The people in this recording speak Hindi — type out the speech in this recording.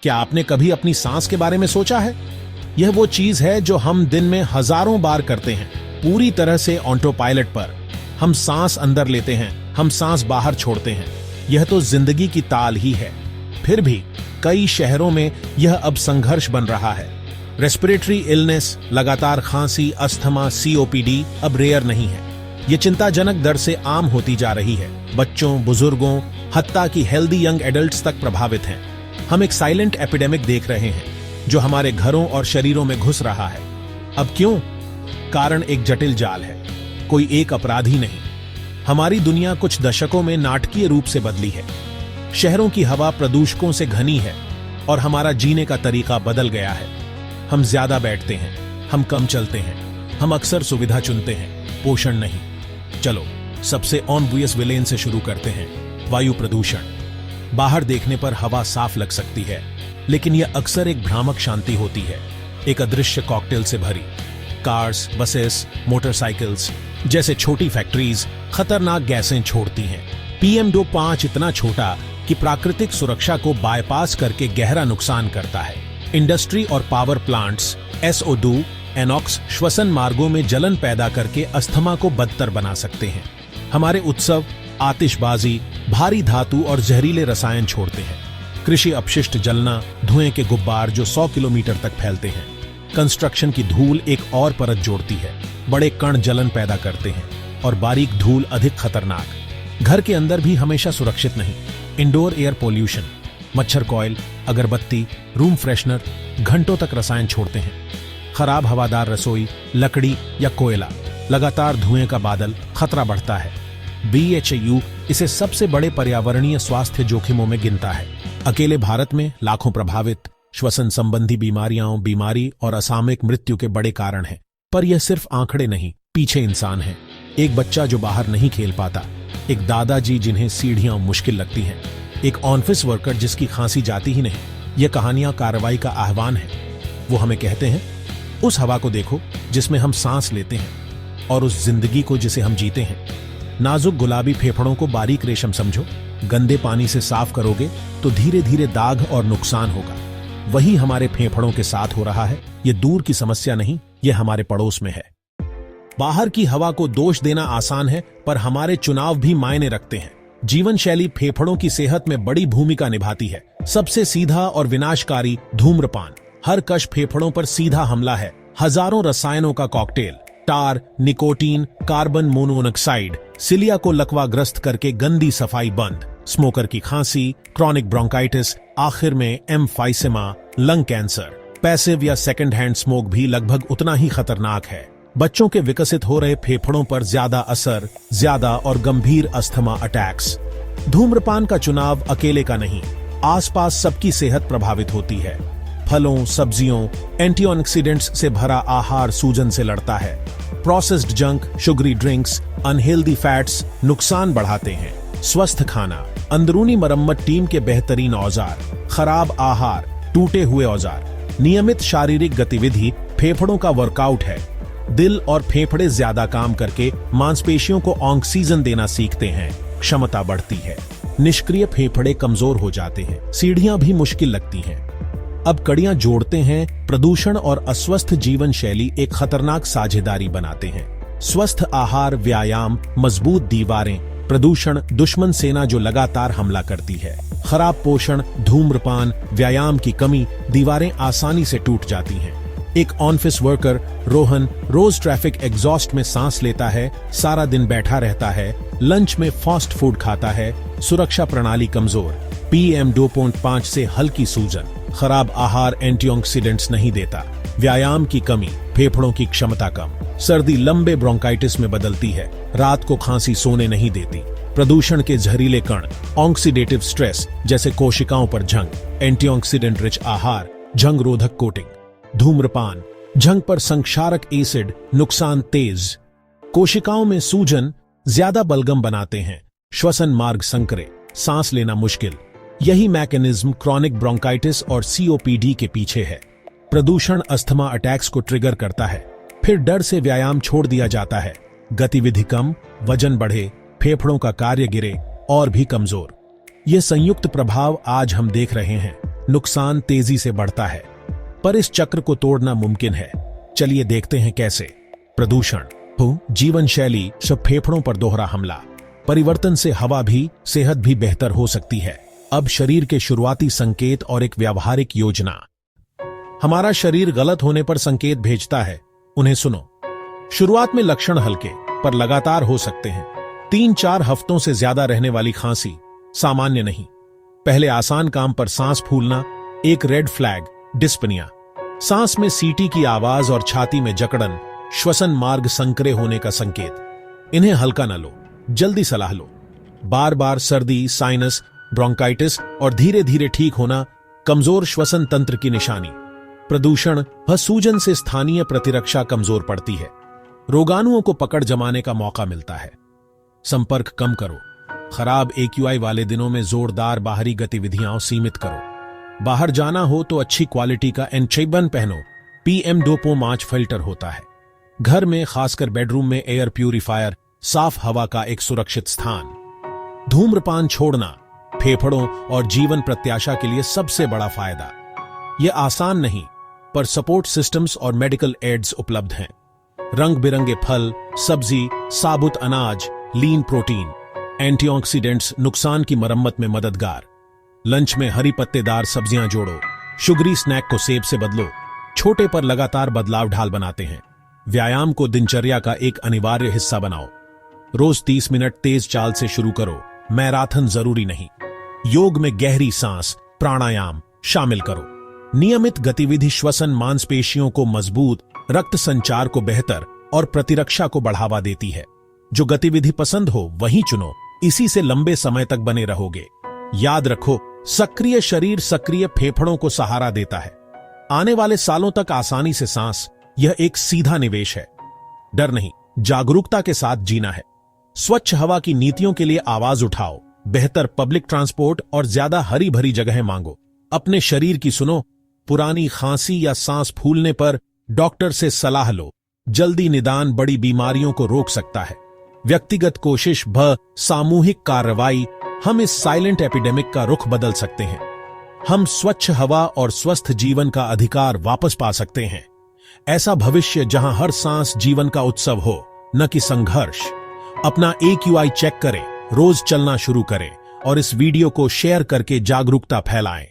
क्या आपने कभी अपनी सांस के बारे में सोचा है? यह वो चीज है जो हम दिन में हजारों बार करते हैं, पूरी तरह से ऑटो पायलट पर। हम सांस अंदर लेते हैं, हम सांस बाहर छोड़ते हैं। यह तो जिंदगी की ताल ही है। फिर भी कई शहरों में यह अब संघर्ष बन रहा है। रेस्पिरेटरी इलनेस, लगातार खांसी, अस्थमा, सीओपीडी अब रेयर नहीं है। ये चिंताजनक दर से आम होती जा रही है। बच्चों, बुजुर्गों, हत्ता कि हेल्दी यंग एडल्ट्स तक प्रभावित हैं। हम एक साइलेंट एपिडेमिक देख रहे हैं जो हमारे घरों और शरीरों में घुस रहा है। अब क्यों? कारण एक जटिल जाल है, कोई एक अपराधी नहीं। हमारी दुनिया कुछ दशकों में नाटकीय रूप से बदली है। शहरों की हवा प्रदूषकों से घनी है और हमारा जीने का तरीका बदल गया है। हम ज्यादा बैठते हैं, हम कम चलते हैं, हम अक्सर सुविधा चुनते हैं, पोषण नहीं। चलो सबसे ऑब्वियस विलेन से शुरू करते हैं, वायु प्रदूषण। बाहर देखने पर हवा साफ लग सकती है, लेकिन यह अक्सर एक भ्रामक शांति होती है, एक अदृश्य कॉकटेल से भरी। कार्स, बसेस, मोटरसाइकिल्स जैसे छोटी फैक्ट्रीज खतरनाक गैसें छोड़ती हैं। PM2.5 इतना छोटा कि प्राकृतिक सुरक्षा को बायपास करके गहरा नुकसान करता है। इंडस्ट्री और पावर प्लांट्स SO2, एनॉक्स श्वसन मार्गों में जलन पैदा करके अस्थमा को बदतर बना सकते हैं। हमारे उत्सव आतिशबाजी भारी धातु और जहरीले रसायन छोड़ते हैं। कृषि अपशिष्ट जलना, धुएं के गुब्बार जो 100 किलोमीटर तक फैलते हैं। कंस्ट्रक्शन की धूल एक और परत जोड़ती है, बड़े कण जलन पैदा करते हैं और बारीक धूल अधिक खतरनाक। घर के अंदर भी हमेशा सुरक्षित नहीं। इंडोर एयर पोल्यूशन, मच्छर कॉइल, अगरबत्ती, रूम फ्रेशनर घंटों तक रसायन छोड़ते हैं। खराब हवादार रसोई, लकड़ी या कोयला, लगातार धुएं का बादल, खतरा बढ़ता है। BHU इसे सबसे बड़े पर्यावरणीय स्वास्थ्य जोखिमों में गिनता है। अकेले भारत में लाखों प्रभावित, श्वसन संबंधी बीमारी और असामयिक मृत्यु के बड़े कारण हैं। पर यह सिर्फ आंकड़े नहीं, पीछे इंसान है। एक बच्चा जो बाहर नहीं खेल पाता, एक दादाजी जिन्हें सीढ़ियां मुश्किल लगती हैं, एक ऑफिस वर्कर जिसकी खांसी जाती ही नहीं। ये कहानियां कार्रवाई का आह्वान है। वो हमें कहते हैं, उस हवा को देखो जिसमें हम सांस लेते हैं और उस जिंदगी को जिसे हम जीते हैं। नाजुक गुलाबी फेफड़ों को बारीक रेशम समझो। गंदे पानी से साफ करोगे तो धीरे धीरे दाग और नुकसान होगा। वही हमारे फेफड़ों के साथ हो रहा है। ये दूर की समस्या नहीं, ये हमारे पड़ोस में है। बाहर की हवा को दोष देना आसान है, पर हमारे चुनाव भी मायने रखते हैं। जीवन शैली फेफड़ों की सेहत में बड़ी भूमिका निभाती है। सबसे सीधा और विनाशकारी धूम्रपान। हर कश फेफड़ों पर सीधा हमला है। हजारों रसायनों का कॉकटेल, टार, निकोटीन, कार्बन मोनोऑक्साइड, सिलिया को लकवाग्रस्त करके गंदी सफाई बंद। स्मोकर की खांसी, क्रॉनिक ब्रोंकाइटिस, आखिर में एम्फाइसेमा, लंग कैंसर। पैसिव या सेकंड हैंड स्मोक भी लगभग उतना ही खतरनाक है। बच्चों के विकसित हो रहे फेफड़ों पर ज्यादा असर, ज्यादा और गंभीर अस्थमा अटैक्स। धूम्रपान का चुनाव अकेले का नहीं, आसपास सबकी सेहत प्रभावित होती है। फलों, सब्जियों, एंटीऑक्सीडेंट्स से भरा आहार सूजन से लड़ता है। Processed junk, sugary drinks, unhealthy fats नुकसान बढ़ाते हैं। स्वस्थ खाना, अंदरूनी मरम्मत टीम के बेहतरीन औजार। खराब आहार, टूटे हुए औजार। नियमित शारीरिक गतिविधि फेफड़ों का वर्कआउट है। दिल और फेफड़े ज्यादा काम करके मांसपेशियों को ऑक्सीजन देना सीखते हैं, क्षमता बढ़ती है। निष्क्रिय फेफड़े कमजोर हो जाते हैं, सीढ़ियां भी मुश्किल लगती हैं। अब कड़ियां जोड़ते हैं, प्रदूषण और अस्वस्थ जीवन शैली एक खतरनाक साझेदारी बनाते हैं। स्वस्थ आहार, व्यायाम, मजबूत दीवारें, प्रदूषण दुश्मन सेना जो लगातार हमला करती है। खराब पोषण, धूम्रपान, व्यायाम की कमी, दीवारें आसानी से टूट जाती हैं। एक ऑफिस वर्कर रोहन रोज ट्रैफिक एग्जॉस्ट में सांस लेता है, सारा दिन बैठा रहता है, लंच में फास्ट फूड खाता है, सुरक्षा प्रणाली कमजोर। PM2.5 से हल्की सूजन। खराब आहार एंटीऑक्सीडेंट्स नहीं देता। व्यायाम की कमी, फेफड़ों की क्षमता कम। सर्दी लंबे ब्रोंकाइटिस में बदलती है। रात को खांसी सोने नहीं देती। प्रदूषण के जहरीले कण, ऑक्सीडेटिव स्ट्रेस जैसे कोशिकाओं पर जंग। एंटीऑक्सीडेंट रिच आहार, जंग रोधक कोटिंग। धूम्रपान, जंग पर संक्षारक एसिड, नुकसान तेज। कोशिकाओं में सूजन, ज्यादा बलगम बनाते हैं। श्वसन मार्ग संकरे, सांस लेना मुश्किल। यही मैकेनिज्म क्रॉनिक ब्रोंकाइटिस और COPD के पीछे है। प्रदूषण अस्थमा अटैक्स को ट्रिगर करता है। फिर डर से व्यायाम छोड़ दिया जाता है। गतिविधि कम, वजन बढ़े, फेफड़ों का कार्य गिरे और भी कमजोर। ये संयुक्त प्रभाव आज हम देख रहे हैं। नुकसान तेजी से बढ़ता है। पर इस चक्र को तोड़ना मुमकिन है। चलिए देखते हैं कैसे। प्रदूषण, जीवन शैली, सब फेफड़ों पर दोहरा हमला। परिवर्तन से हवा भी, सेहत भी बेहतर हो सकती है। अब शरीर के शुरुआती संकेत और एक व्यावहारिक योजना। हमारा शरीर गलत होने पर संकेत भेजता है, उन्हें सुनो। शुरुआत में लक्षण हल्के पर लगातार हो सकते हैं। 3-4 हफ्तों से ज्यादा रहने वाली खांसी सामान्य नहीं। पहले आसान काम पर सांस फूलना एक रेड फ्लैग। डिस्पनिया, सांस में सीटी की आवाज और छाती में जकड़न श्वसन मार्ग संकरे होने का संकेत। इन्हें हल्का न लो, जल्दी सलाह लो। बार बार सर्दी, साइनस, ब्रोंकाइटिस और धीरे धीरे ठीक होना कमजोर श्वसन तंत्र की निशानी। प्रदूषण, सूजन से स्थानीय प्रतिरक्षा कमजोर पड़ती है। रोगाणुओं को पकड़ जमाने का मौका मिलता है। संपर्क कम करो। खराब AQI वाले दिनों में जोरदार बाहरी गतिविधियां सीमित करो। बाहर जाना हो तो अच्छी क्वालिटी का N95 पहनो। PM2.5 फिल्टर होता है। घर में, खासकर बेडरूम में, एयर प्यूरिफायर साफ हवा का एक सुरक्षित स्थान। धूम्रपान छोड़ना फेफड़ों और जीवन प्रत्याशा के लिए सबसे बड़ा फायदा। यह आसान नहीं, पर सपोर्ट सिस्टम्स और मेडिकल एड्स उपलब्ध हैं। रंग बिरंगे फल, सब्जी, साबुत अनाज, लीन प्रोटीन, एंटीऑक्सीडेंट्स नुकसान की मरम्मत में मददगार। लंच में हरी पत्तेदार सब्जियां जोड़ो। शुगरी स्नैक को सेब से बदलो। छोटे पर लगातार बदलाव ढाल बनाते हैं। व्यायाम को दिनचर्या का एक अनिवार्य हिस्सा बनाओ। रोज 30 मिनट तेज चाल से शुरू करो, मैराथन जरूरी नहीं। योग में गहरी सांस, प्राणायाम शामिल करो। नियमित गतिविधि श्वसन मांसपेशियों को मजबूत, रक्त संचार को बेहतर और प्रतिरक्षा को बढ़ावा देती है। जो गतिविधि पसंद हो वही चुनो, इसी से लंबे समय तक बने रहोगे। याद रखो, सक्रिय शरीर सक्रिय फेफड़ों को सहारा देता है। आने वाले सालों तक आसानी से सांस, यह एक सीधा निवेश है। डर नहीं, जागरूकता के साथ जीना है। स्वच्छ हवा की नीतियों के लिए आवाज उठाओ। बेहतर पब्लिक ट्रांसपोर्ट और ज्यादा हरी भरी जगहें मांगो। अपने शरीर की सुनो। पुरानी खांसी या सांस फूलने पर डॉक्टर से सलाह लो। जल्दी निदान बड़ी बीमारियों को रोक सकता है। व्यक्तिगत कोशिश सामूहिक कार्रवाई, हम इस साइलेंट एपिडेमिक का रुख बदल सकते हैं। हम स्वच्छ हवा और स्वस्थ जीवन का अधिकार वापस पा सकते हैं। ऐसा भविष्य जहां हर सांस जीवन का उत्सव हो, न कि संघर्ष। अपना AQI चेक करें, रोज चलना शुरू करें और इस वीडियो को शेयर करके जागरूकता फैलाएं।